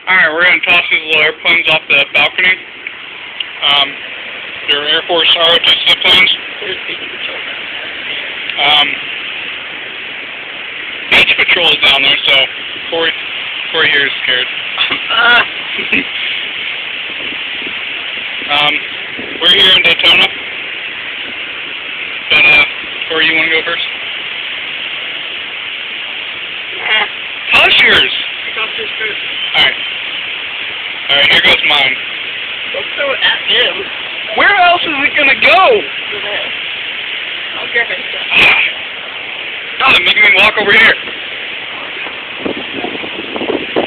Alright, we're going to toss these little airplanes off the balcony. They're Air Force ROTC planes. Beach Patrol is down there, so Corey here is scared. We're here in Datona. But, Corey, you want to go first? Ushers! Alright, here goes mine. Don't throw it at him. Where else is it gonna go? I'll grab it. God, it's making me walk over here.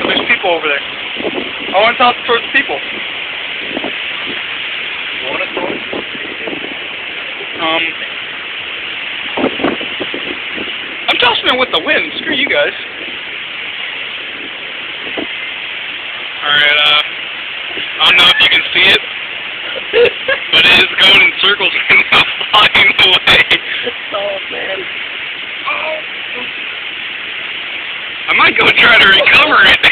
There's people over there. I want to toss it towards the people. Want to throw it? I'm tossing it with the wind. Screw you guys. Alright, I don't know if you can see it, but it is going in circles and not flying away. Oh, man. Oh. I might go try to recover it.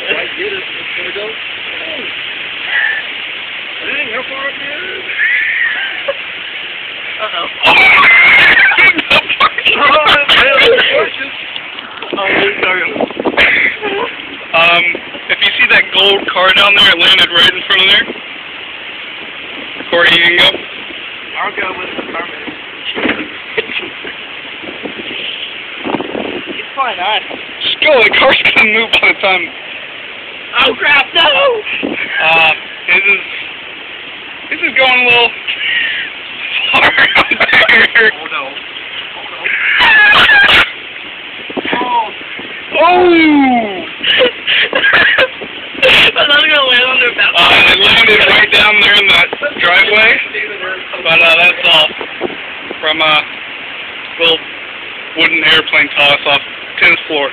I get it. It's going to go. Dang, how far up is it? Uh-oh. If you see that gold car down there, it landed right in front of there. Corey, you can go? I'll go with the permit. It's fine, Just go, the car's gonna move by the time. Oh crap, no! This is going a little far out there. Oh no. Oh! I thought I was gonna land on their back. It landed right down there in that driveway. But that's all from a little wooden airplane toss off 10th floor.